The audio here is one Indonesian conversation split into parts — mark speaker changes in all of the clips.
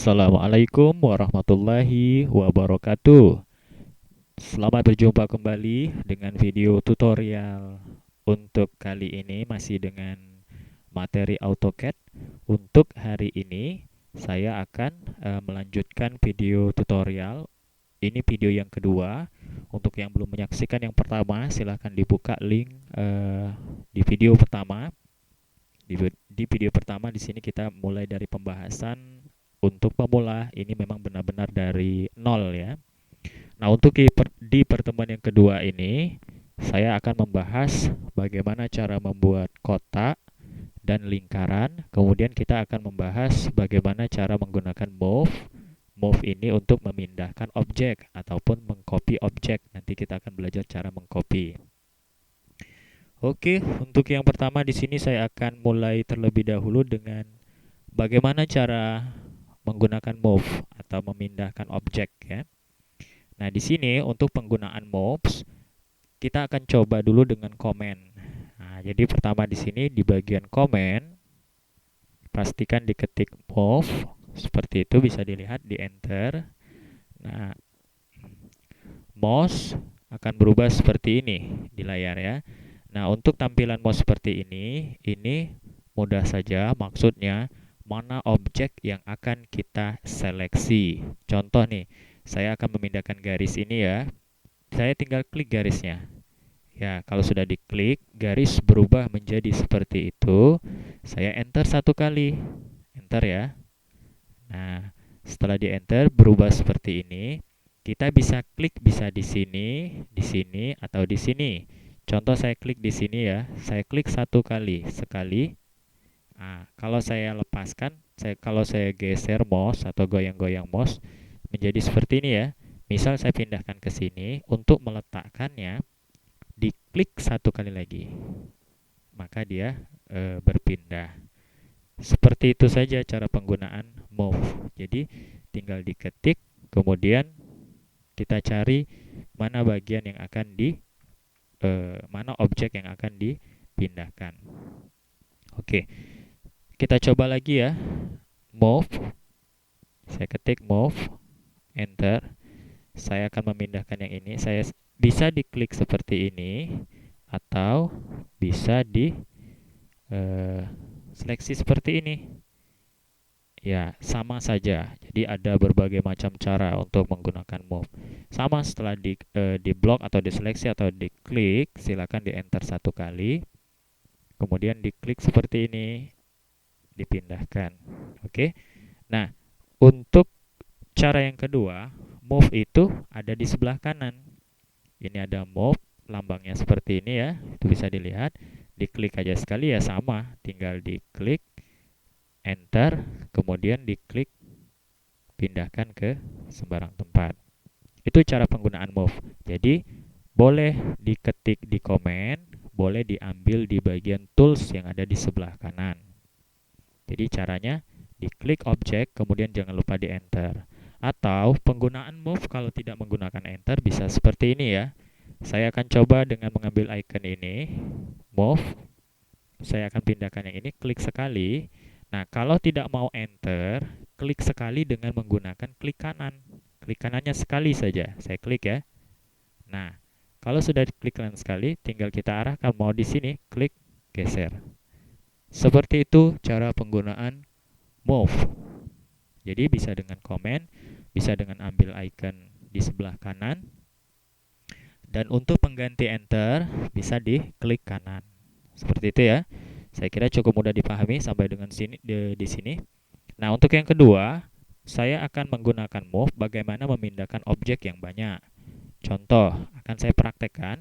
Speaker 1: Assalamualaikum warahmatullahi wabarakatuh. Selamat berjumpa kembali dengan video tutorial. Untuk kali ini masih dengan materi AutoCAD. Untuk hari ini saya akan melanjutkan video tutorial. Ini video yang kedua. Untuk yang belum menyaksikan yang pertama, silahkan dibuka link di video pertama. Di video pertama di sini kita mulai dari pembahasan. Untuk pemula ini memang benar-benar dari nol ya. Nah, untuk di pertemuan yang kedua ini saya akan membahas bagaimana cara membuat kotak dan lingkaran. Kemudian kita akan membahas bagaimana cara menggunakan move. Move ini untuk memindahkan objek ataupun mengcopy objek. Nanti kita akan belajar cara mengcopy. Oke, untuk yang pertama di sini saya akan mulai terlebih dahulu dengan bagaimana cara menggunakan move atau memindahkan objek ya. Nah, di sini untuk penggunaan moves kita akan coba dulu dengan comment. Nah, jadi pertama di sini di bagian comment pastikan diketik move seperti itu, bisa dilihat di enter. Nah, mouse akan berubah seperti ini di layar ya. Nah, untuk tampilan mouse seperti ini mudah saja, maksudnya mana objek yang akan kita seleksi. Contoh nih, saya akan memindahkan garis ini ya. Saya tinggal klik garisnya. Ya, kalau sudah diklik, garis berubah menjadi seperti itu. Saya enter satu kali. Enter ya. Nah, setelah di enter berubah seperti ini. Kita bisa klik, bisa di sini, atau di sini. Contoh saya klik di sini ya. Saya klik satu kali, sekali. Nah, kalau saya lepaskan, kalau saya geser mouse atau goyang-goyang mouse menjadi seperti ini ya. Misal saya pindahkan ke sini, untuk meletakkannya diklik satu kali lagi, maka dia berpindah. Seperti itu saja cara penggunaan move. Jadi tinggal diketik, kemudian kita cari mana bagian yang akan mana objek yang akan dipindahkan. Oke. Kita coba lagi ya. Move. Saya ketik move, enter. Saya akan memindahkan yang ini. Saya bisa diklik seperti ini atau bisa di seleksi seperti ini. Ya, sama saja. Jadi ada berbagai macam cara untuk menggunakan move. Sama, setelah di blok atau diseleksi atau diklik, silakan di enter satu kali. Kemudian diklik seperti ini, dipindahkan. Oke. Nah, untuk cara yang kedua, move itu ada di sebelah kanan. Ini ada move, lambangnya seperti ini ya. Itu bisa dilihat. Diklik aja sekali ya, sama, tinggal diklik, enter, kemudian diklik, pindahkan ke sembarang tempat. Itu cara penggunaan move. Jadi boleh diketik di komen, boleh diambil di bagian tools yang ada di sebelah kanan. Jadi caranya diklik objek, kemudian jangan lupa di enter. Atau penggunaan move kalau tidak menggunakan enter bisa seperti ini ya. Saya akan coba dengan mengambil icon ini, move. Saya akan pindahkan yang ini, klik sekali. Nah, kalau tidak mau enter, klik sekali dengan menggunakan klik kanan. Klik kanannya sekali saja, saya klik ya. Nah, kalau sudah diklik kanan sekali, tinggal kita arahkan mau di sini, klik geser. Seperti itu cara penggunaan move. Jadi bisa dengan komen, bisa dengan ambil icon di sebelah kanan, dan untuk pengganti enter bisa diklik kanan. Seperti itu ya. Saya kira cukup mudah dipahami sampai dengan di sini. Nah, untuk yang kedua, saya akan menggunakan move bagaimana memindahkan objek yang banyak. Contoh, akan saya praktekkan.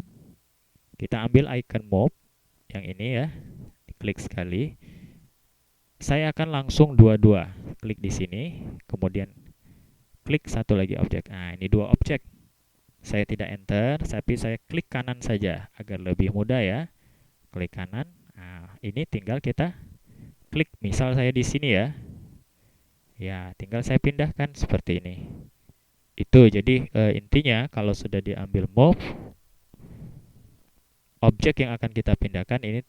Speaker 1: Kita ambil icon move yang ini ya, diklik sekali. Saya akan langsung dua-dua klik di sini, kemudian klik satu lagi objek. Nah, ini dua objek. Saya tidak enter, tapi saya klik kanan saja agar lebih mudah ya. Klik kanan. Nah, ini tinggal kita klik. Misal saya di sini ya. Ya, tinggal saya pindahkan seperti ini. Itu jadi intinya kalau sudah diambil move, objek yang akan kita pindahkan ini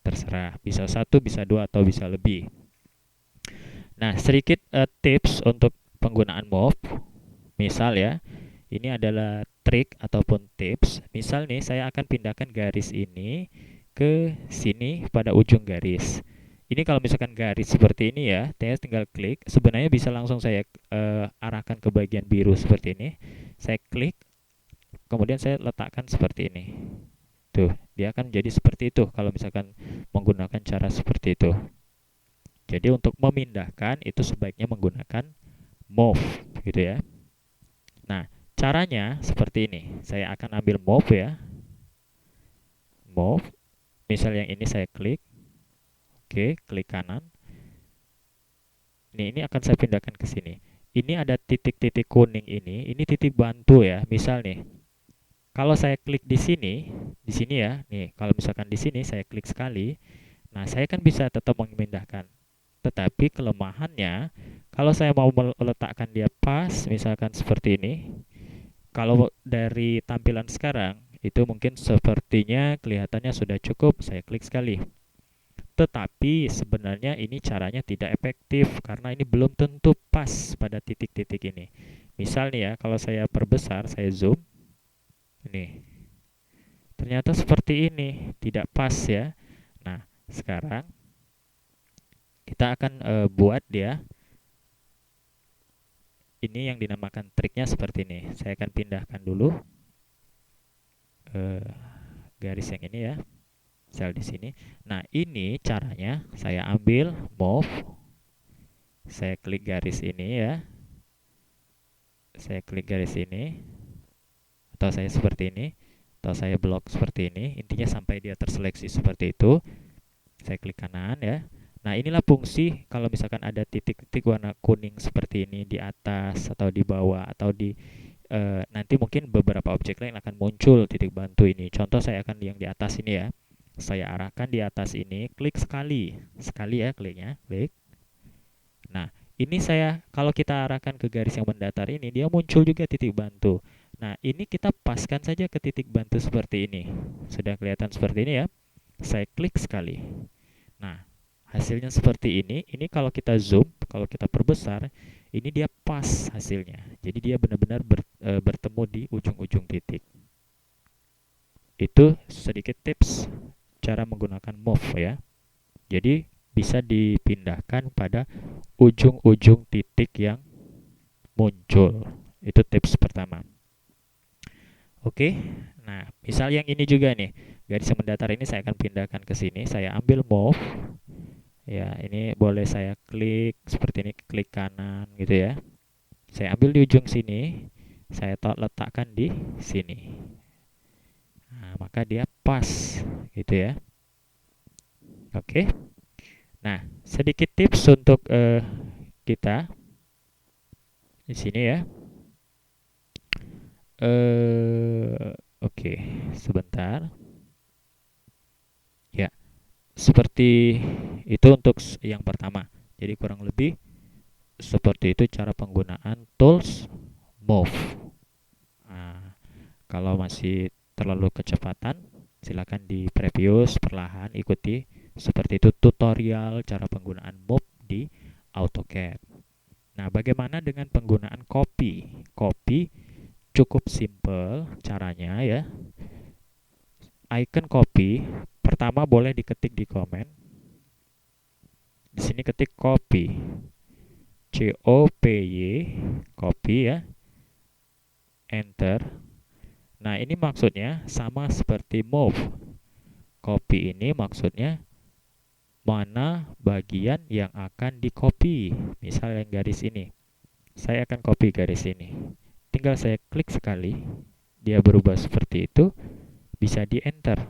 Speaker 1: terserah. Bisa satu, bisa dua, atau bisa lebih. Nah, sedikit tips untuk penggunaan move. Misal ya, ini adalah trik ataupun tips. Misal nih, saya akan pindahkan garis ini ke sini pada ujung garis. Ini kalau misalkan garis seperti ini ya, saya tinggal klik. Sebenarnya bisa langsung saya arahkan ke bagian biru seperti ini. Saya klik, kemudian saya letakkan seperti ini. Tuh, dia akan jadi seperti itu kalau misalkan menggunakan cara seperti itu. Jadi untuk memindahkan itu sebaiknya menggunakan move, gitu ya. Nah, caranya seperti ini. Saya akan ambil move ya. Move. Misal yang ini saya klik. Oke, klik kanan. Ini akan saya pindahkan ke sini. Ini ada titik-titik kuning ini titik bantu ya. Misal nih, kalau saya klik di sini ya. Nih, kalau misalkan di sini saya klik sekali, nah saya kan bisa tetap memindahkan. Tetapi kelemahannya, kalau saya mau meletakkan dia pas, misalkan seperti ini, kalau dari tampilan sekarang, itu mungkin sepertinya kelihatannya sudah cukup, saya klik sekali. Tetapi sebenarnya ini caranya tidak efektif karena ini belum tentu pas pada titik-titik ini. Misal nih ya, kalau saya perbesar, saya zoom, ini ternyata seperti ini, tidak pas ya. Nah, sekarang kita akan buat dia. Ini yang dinamakan triknya seperti ini. Saya akan pindahkan dulu garis yang ini ya, sel di sini. Nah, ini caranya saya ambil move, saya klik garis ini ya, saya klik garis ini, atau saya seperti ini, atau saya blok seperti ini. Intinya sampai dia terseleksi seperti itu. Saya klik kanan ya. Nah, inilah fungsi kalau misalkan ada titik-titik warna kuning seperti ini di atas atau di bawah atau di nanti mungkin beberapa objek lain akan muncul titik bantu ini. Contoh saya akan yang di atas ini ya. Saya arahkan di atas ini, klik sekali. Sekali ya kliknya, klik. Nah, ini saya kalau kita arahkan ke garis yang mendatar ini, dia muncul juga titik bantu. Nah, ini kita paskan saja ke titik bantu seperti ini. Sudah kelihatan seperti ini ya. Saya klik sekali. Nah, hasilnya seperti ini. Ini kalau kita zoom, kalau kita perbesar, ini dia pas hasilnya. Jadi dia benar-benar bertemu di ujung-ujung titik. Itu sedikit tips cara menggunakan move ya. Jadi bisa dipindahkan pada ujung-ujung titik yang muncul. Itu tips pertama. Oke. Nah, misal yang ini juga nih, garis yang mendatar ini saya akan pindahkan ke sini. Saya ambil move. Ya, ini boleh saya klik seperti ini, klik kanan gitu ya. Saya ambil di ujung sini, saya letakkan di sini. Nah, maka dia pas gitu ya. Oke. Nah, sedikit tips untuk kita di sini ya. Oke, sebentar. Ya, seperti itu untuk yang pertama. Jadi kurang lebih seperti itu cara penggunaan tools move. Nah, kalau masih terlalu kecepatan, silakan di previous perlahan ikuti seperti itu tutorial cara penggunaan move di AutoCAD. Nah, bagaimana dengan penggunaan copy? Copy cukup simple caranya ya. Icon copy pertama boleh diketik di komen. Di sini ketik copy. COPY, copy ya, enter. Nah, ini maksudnya sama seperti move. Copy ini maksudnya mana bagian yang akan di copy. Misal yang garis ini. Saya akan copy garis ini. Tinggal saya klik sekali, dia berubah seperti itu, bisa di enter.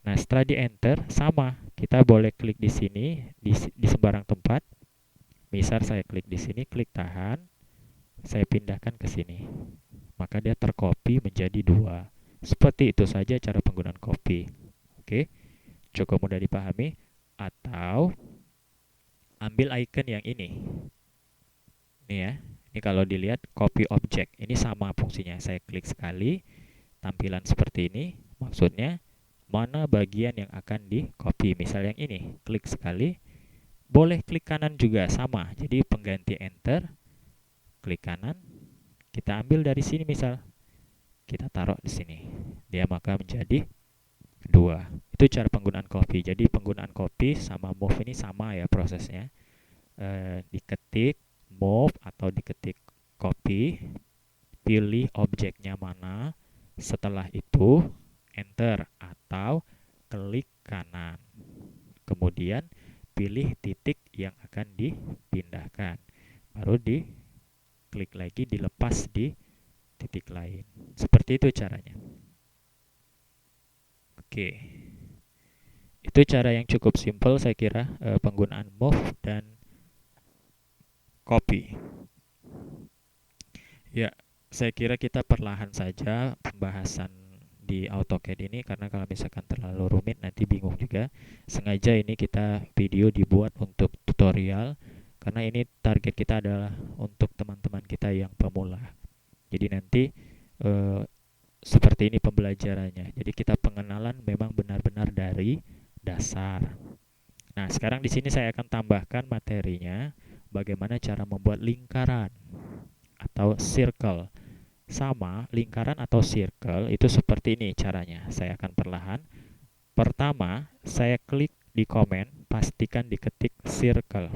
Speaker 1: Nah, setelah di enter, sama. Kita boleh klik di sini, di sembarang tempat. Misal saya klik di sini, klik tahan, saya pindahkan ke sini. Maka dia tercopy menjadi 2. Seperti itu saja cara penggunaan copy. Oke, cukup mudah dipahami. Atau ambil icon yang ini. Ini ya. Ini kalau dilihat copy object. Ini sama fungsinya. Saya klik sekali, tampilan seperti ini. Maksudnya mana bagian yang akan di copy. Misal yang ini, klik sekali. Boleh klik kanan juga sama. Jadi pengganti enter, klik kanan, kita ambil dari sini misal. Kita taruh di sini. Dia maka menjadi 2. Itu cara penggunaan copy. Jadi penggunaan copy sama move ini sama ya prosesnya. Diketik move atau diketik copy, pilih objeknya mana, setelah itu enter atau klik kanan. Kemudian pilih titik yang akan dipindahkan. Baru diklik lagi, dilepas di titik lain. Seperti itu caranya. Oke. Itu cara yang cukup simple saya kira, penggunaan move dan copy. Ya, saya kira kita perlahan saja pembahasan di AutoCAD ini, karena kalau misalkan terlalu rumit nanti bingung juga. Sengaja ini kita video dibuat untuk tutorial, karena ini target kita adalah untuk teman-teman kita yang pemula. Jadi nanti seperti ini pembelajarannya. Jadi kita pengenalan memang benar-benar dari dasar. Nah, sekarang di sini saya akan tambahkan materinya, bagaimana cara membuat lingkaran atau circle. Sama, lingkaran atau circle itu seperti ini caranya. Saya akan perlahan. Pertama, saya klik di komen, pastikan diketik circle.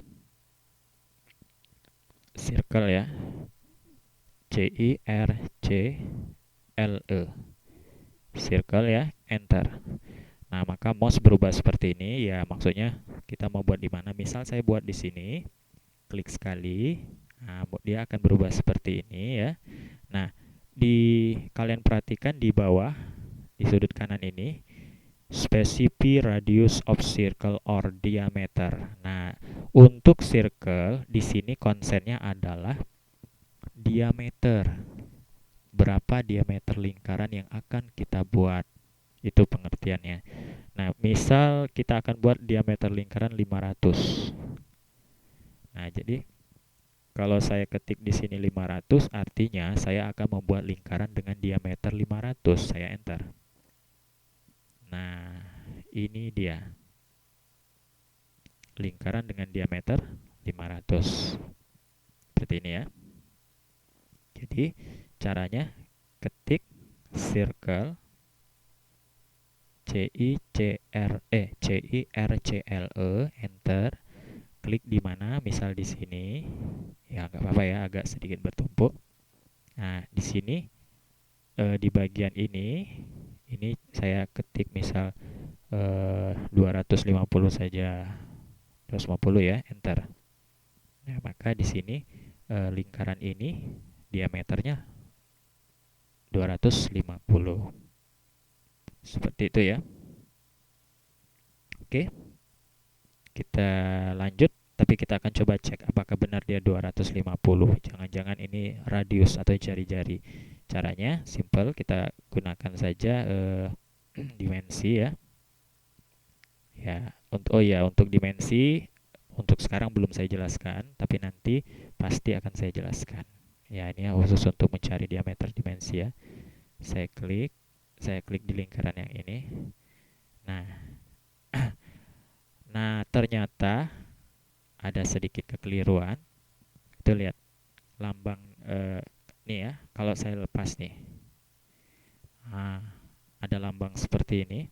Speaker 1: Circle ya. CIRCLE. Circle ya, enter. Nah, maka mouse berubah seperti ini ya, maksudnya kita mau buat di mana. Misal saya buat di sini, klik sekali. Nah, dia akan berubah seperti ini ya. Nah, kalian perhatikan di bawah di sudut kanan ini, specify radius of circle or diameter. Nah, untuk circle di sini konsennya adalah diameter. Berapa diameter lingkaran yang akan kita buat? Itu pengertiannya. Nah, misal kita akan buat diameter lingkaran 500. Nah, jadi kalau saya ketik di sini 500, artinya saya akan membuat lingkaran dengan diameter 500. Saya enter. Nah, ini dia. Lingkaran dengan diameter 500. Seperti ini ya. Jadi, caranya ketik circle CIRCLE, enter. Klik di mana, misal di sini. Ya, nggak apa-apa ya, agak sedikit bertumpuk. Nah, di sini di bagian ini saya ketik misal 250 saja. 250 ya, enter. Nah, maka di sini lingkaran ini diameternya 250. Seperti itu ya. Oke. Kita lanjut, tapi kita akan coba cek apakah benar dia 250. Jangan-jangan ini radius atau jari-jari. Caranya simple, kita gunakan saja dimensi ya. Ya, untuk dimensi untuk sekarang belum saya jelaskan, tapi nanti pasti akan saya jelaskan. Ya, ini khusus untuk mencari diameter dimensi ya. Saya klik di lingkaran yang ini. Nah, ternyata ada sedikit kekeliruan. Itu lihat lambang nih ya. Kalau saya lepas nih, ada lambang seperti ini.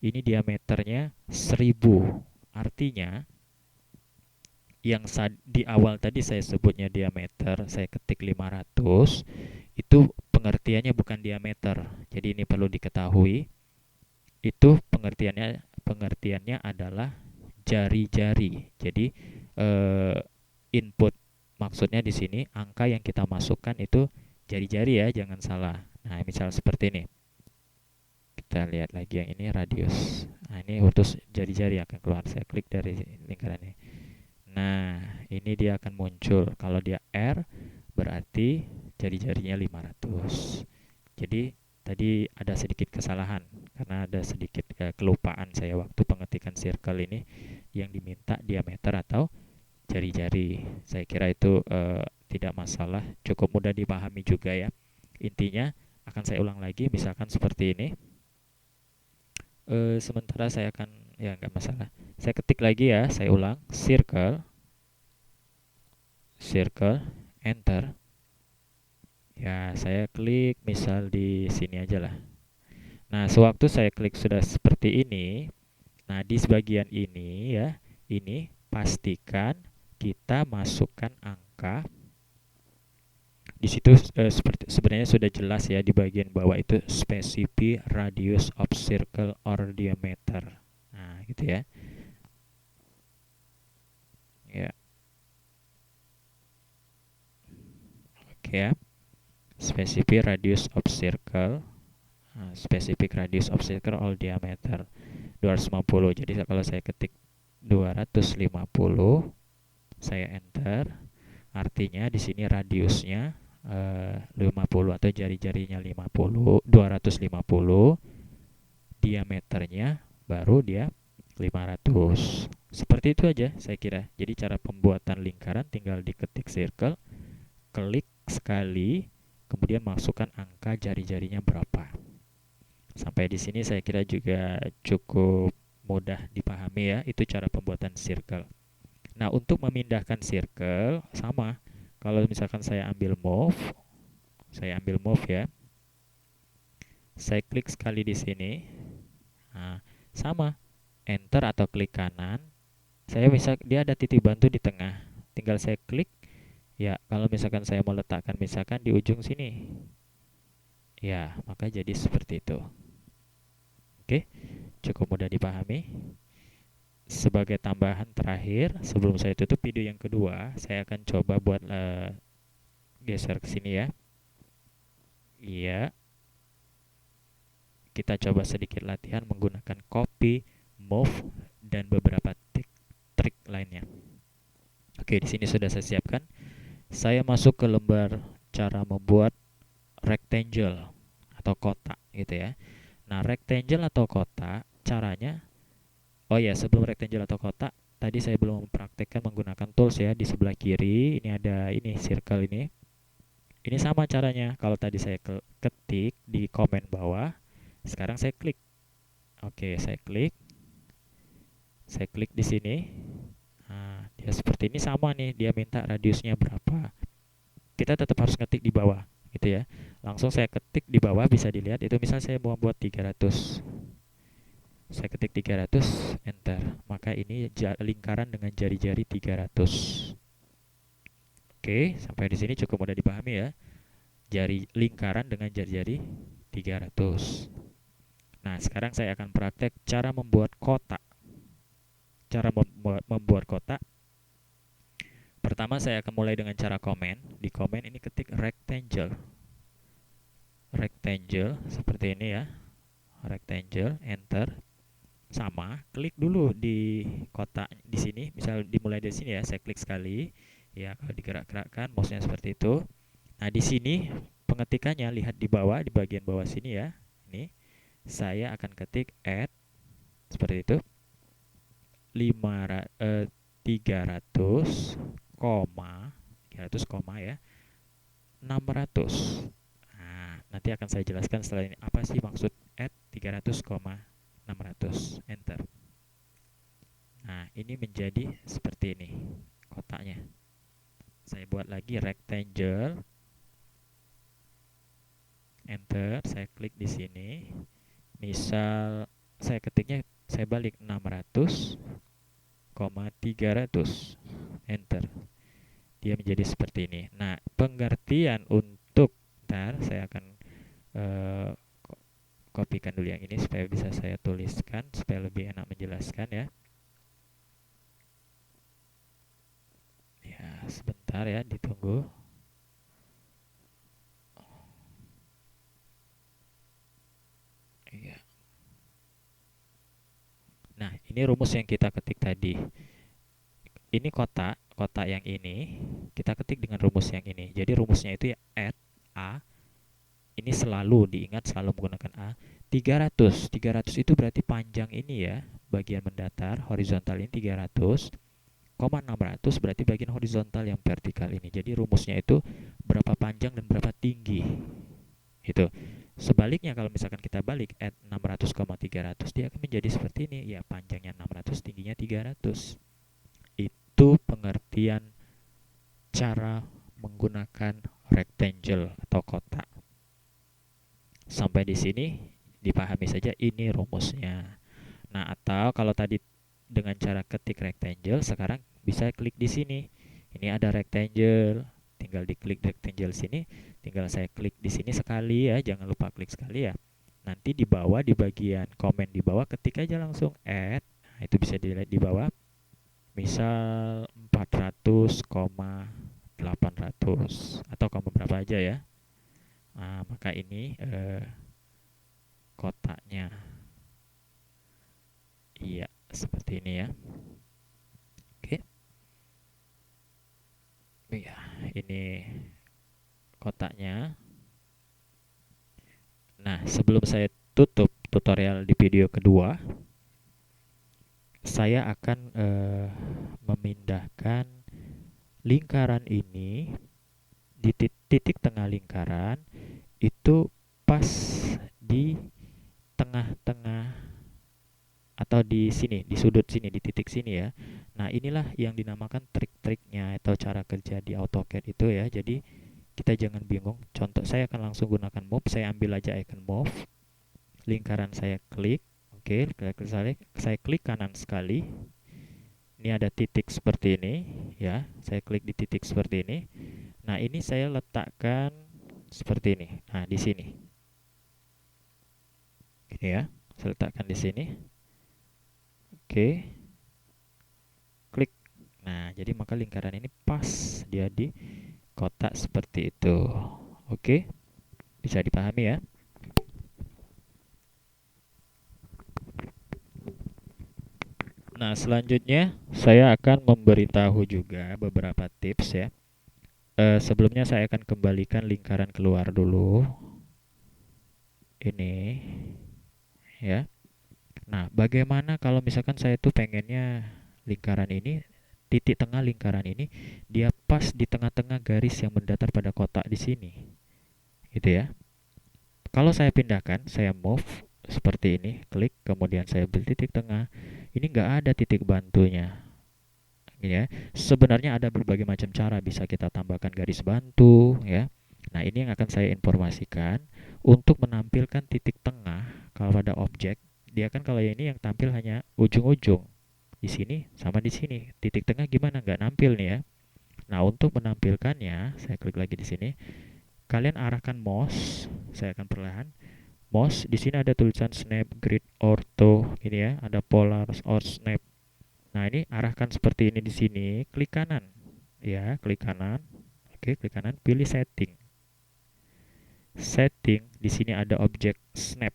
Speaker 1: Ini diameternya 1000. Artinya Yang di awal tadi saya sebutnya diameter, saya ketik 500, itu pengertiannya bukan diameter. Jadi ini perlu diketahui, itu pengertiannya adalah jari-jari. Jadi eh, input maksudnya di sini angka yang kita masukkan itu jari-jari ya, jangan salah. Nah, misal seperti ini. Kita lihat lagi yang ini radius. Nah, ini utus jari-jari akan keluar. Saya klik dari lingkaran ini. Nah, ini dia akan muncul. Kalau dia R, berarti jari-jarinya 500. Jadi, tadi ada sedikit kesalahan karena ada sedikit kelupaan saya waktu pengetikan circle ini yang diminta diameter atau jari-jari. Saya kira itu tidak masalah, cukup mudah dipahami juga ya. Intinya akan saya ulang lagi, misalkan seperti ini. Sementara saya akan, ya nggak masalah. Saya ketik lagi ya, saya ulang, circle, circle, enter. Ya, saya klik misal di sini aja lah. Nah, sewaktu saya klik sudah seperti ini, nah di sebagian ini ya, ini pastikan kita masukkan angka. Di situ seperti sebenarnya sudah jelas ya di bagian bawah itu specify radius of circle or diameter. Nah, gitu ya. Ya, oke ya. Specify radius of circle. Nah, specific radius of circle or diameter 250. Jadi kalau saya ketik 250, saya enter, artinya di sini radiusnya 50 atau jari-jarinya 50, 250, diameternya baru dia 500. Seperti itu aja saya kira. Jadi cara pembuatan lingkaran tinggal diketik circle, klik sekali, kemudian masukkan angka jari-jarinya berapa. Sampai di sini saya kira juga cukup mudah dipahami ya. Itu cara pembuatan circle. Nah, untuk memindahkan circle sama. Kalau misalkan saya ambil move ya. Saya klik sekali di sini. Nah, sama. Enter atau klik kanan. Saya bisa dia ada titik bantu di tengah. Tinggal saya klik. Ya, kalau misalkan saya mau letakkan misalkan di ujung sini. Ya, maka jadi seperti itu. Oke, cukup mudah dipahami. Sebagai tambahan terakhir, sebelum saya tutup video yang kedua, saya akan coba buat geser ke sini ya. Iya, kita coba sedikit latihan menggunakan copy, move, dan beberapa trik lainnya. Oke, di sini sudah saya siapkan. Saya masuk ke lembar cara membuat rectangle atau kotak gitu ya. Nah, rectangle atau kotak caranya, oh ya, sebelum rectangle atau kotak, tadi saya belum mempraktekkan menggunakan tools ya. Di sebelah kiri ini ada ini circle ini. Ini sama caranya. Kalau tadi saya ketik di komen bawah, sekarang saya klik. Oke, saya klik. Saya klik di sini. Nah, dia seperti ini sama nih. Dia minta radiusnya berapa. Kita tetap harus ketik di bawah, gitu ya. Langsung saya ketik di bawah, bisa dilihat itu misal saya mau buat 300. Saya ketik 300, enter. Maka ini lingkaran dengan jari-jari 300. Oke, sampai di sini cukup mudah dipahami ya. Jari lingkaran dengan jari-jari 300. Nah, sekarang saya akan praktek cara membuat kotak. Cara membuat kotak. Pertama saya akan mulai dengan cara komen. Di komen ini ketik rectangle. Rectangle seperti ini ya. Rectangle, enter. Sama, klik dulu di kotak di sini. Misal dimulai dari sini ya, saya klik sekali. Ya, kalau digerak-gerakkan mouse-nya seperti itu. Nah, di sini pengetikannya lihat di bawah, di bagian bawah sini ya. Ini saya akan ketik add seperti itu. 300 koma 300 koma ya 600. Nah, nanti akan saya jelaskan setelah ini apa sih maksud add 300 koma 600, enter. Nah, ini menjadi seperti ini kotaknya. Saya buat lagi rectangle, enter. Saya klik di sini. Misal saya ketiknya saya balik 600 300. enter. Dia menjadi seperti ini. Nah, pengertian untuk, ntar saya akan eh, kopikan dulu yang ini supaya bisa saya tuliskan supaya lebih enak menjelaskan ya. Ya, sebentar ya, ditunggu. Iya. Nah, ini rumus yang kita ketik tadi. Ini kotak yang ini kita ketik dengan rumus yang ini. Jadi rumusnya itu ya add A, ini selalu diingat, selalu menggunakan A. 300 itu berarti panjang ini ya, bagian mendatar horizontal ini 300, 600 berarti bagian horizontal yang vertikal ini. Jadi rumusnya itu berapa panjang dan berapa tinggi. Itu. Sebaliknya kalau misalkan kita balik add 600, 300, dia akan menjadi seperti ini. Ya, panjangnya 600, tingginya 300. Itu pengertian cara menggunakan rectangle atau kotak. Sampai di sini dipahami saja, ini rumusnya. Nah, atau kalau tadi dengan cara ketik rectangle, sekarang bisa klik di sini. Ini ada rectangle, tinggal diklik rectangle sini, tinggal saya klik di sini sekali ya, jangan lupa klik sekali ya. Nanti di bawah, di bagian komen di bawah, ketik aja langsung add. Nah, itu bisa dilihat di bawah. Misal 400, 800 atau berapa aja ya. Nah, maka ini kotaknya. Iya, seperti ini ya. Oke. Iya, ini kotaknya. Nah, sebelum saya tutup tutorial di video kedua, saya akan memindahkan lingkaran ini di titik tengah lingkaran itu pas di tengah-tengah atau di sini, di sudut sini, di titik sini ya. Nah, inilah yang dinamakan trik-triknya atau cara kerja di AutoCAD itu ya. Jadi kita jangan bingung. Contoh, saya akan langsung gunakan move. Saya ambil aja icon move. Lingkaran saya klik. Oke, saya klik kanan sekali. Ini ada titik seperti ini ya. Saya klik di titik seperti ini. Nah, ini saya letakkan seperti ini. Nah, di sini. Gini ya. Saya letakkan di sini. Oke. Klik. Nah, jadi maka lingkaran ini pas dia di kotak seperti itu. Oke. Bisa dipahami ya. Nah, selanjutnya saya akan memberitahu juga beberapa tips ya. Sebelumnya saya akan kembalikan lingkaran keluar dulu. Ini ya. Nah, bagaimana kalau misalkan saya tuh pengennya lingkaran ini, titik tengah lingkaran ini dia pas di tengah-tengah garis yang mendatar pada kotak di sini. Gitu ya. Kalau saya pindahkan, saya move seperti ini, klik, kemudian saya beli titik tengah. Ini nggak ada titik bantunya. Ya, sebenarnya ada berbagai macam cara, bisa kita tambahkan garis bantu ya. Nah, ini yang akan saya informasikan untuk menampilkan titik tengah. Kalau pada objek, dia kan kalau ini yang tampil hanya ujung-ujung di sini sama di sini, titik tengah gimana, nggak nampil nih ya. Nah, untuk menampilkannya saya klik lagi di sini, kalian arahkan mouse, saya akan perlahan mouse. Di sini ada tulisan snap, grid, ortho ini ya, ada polar or snap. Nah, ini arahkan seperti ini di sini, klik kanan. Ya, klik kanan. Oke, klik kanan, pilih setting. Setting, di sini ada objek snap.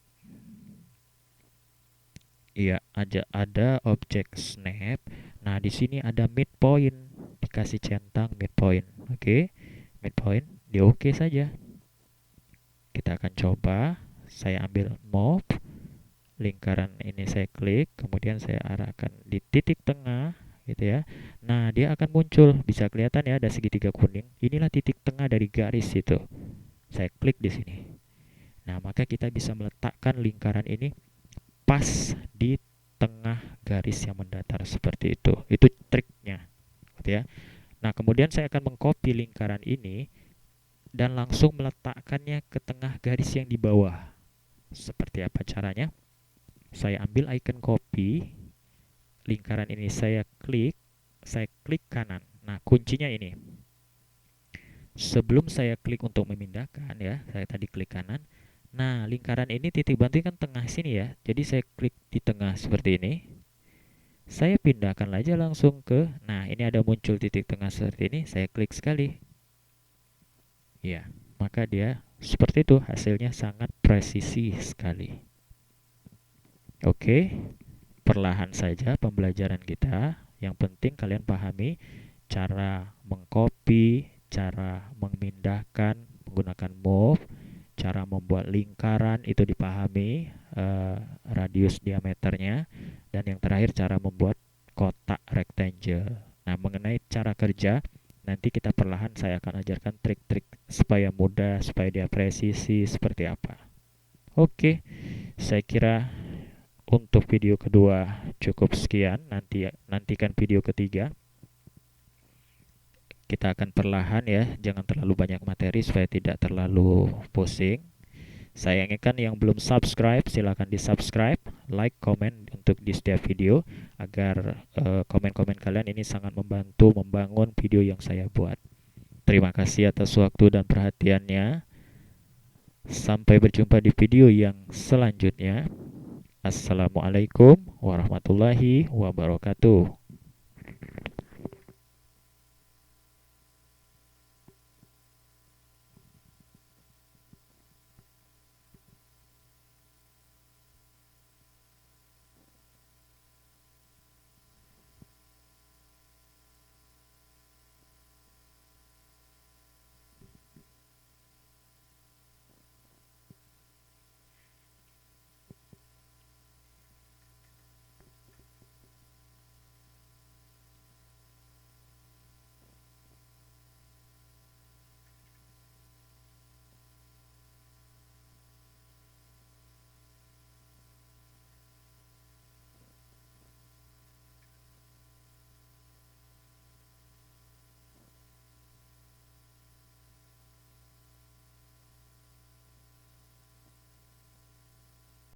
Speaker 1: Iya, ada objek snap. Nah, di sini ada midpoint, dikasih centang midpoint. Oke, midpoint, di oke saja. Kita akan coba. Saya ambil move, lingkaran ini saya klik, kemudian saya arahkan di titik tengah gitu ya. Nah, dia akan muncul, bisa kelihatan ya ada segitiga kuning. Inilah titik tengah dari garis itu. Saya klik di sini. Nah, maka kita bisa meletakkan lingkaran ini pas di tengah garis yang mendatar seperti itu. Itu triknya, gitu ya. Nah, kemudian saya akan mengcopy lingkaran ini dan langsung meletakkannya ke tengah garis yang di bawah. Seperti apa caranya? Saya ambil icon copy, lingkaran ini saya klik kanan. Nah, kuncinya ini. Sebelum saya klik untuk memindahkan ya, saya tadi klik kanan. Nah, lingkaran ini titik bantu kan tengah sini ya. Jadi saya klik di tengah seperti ini. Saya pindahkan aja langsung ke, nah ini ada muncul titik tengah seperti ini, saya klik sekali. Ya, maka dia seperti itu, hasilnya sangat presisi sekali. Oke, perlahan saja pembelajaran kita. Yang penting kalian pahami cara mengcopy, cara memindahkan menggunakan move, cara membuat lingkaran itu dipahami, radius diameternya, dan yang terakhir cara membuat kotak rectangle. Nah, mengenai cara kerja, nanti kita perlahan saya akan ajarkan trik-trik supaya mudah, supaya dia presisi seperti apa. Oke, saya kira untuk video kedua cukup sekian. Nantikan video ketiga. Kita akan perlahan ya, jangan terlalu banyak materi supaya tidak terlalu pusing. Saya ingatkan yang belum subscribe, silahkan di-subscribe, like, komen untuk di setiap video agar komen-komen kalian ini sangat membantu membangun video yang saya buat. Terima kasih atas waktu dan perhatiannya. Sampai berjumpa di video yang selanjutnya. Assalamualaikum warahmatullahi wabarakatuh.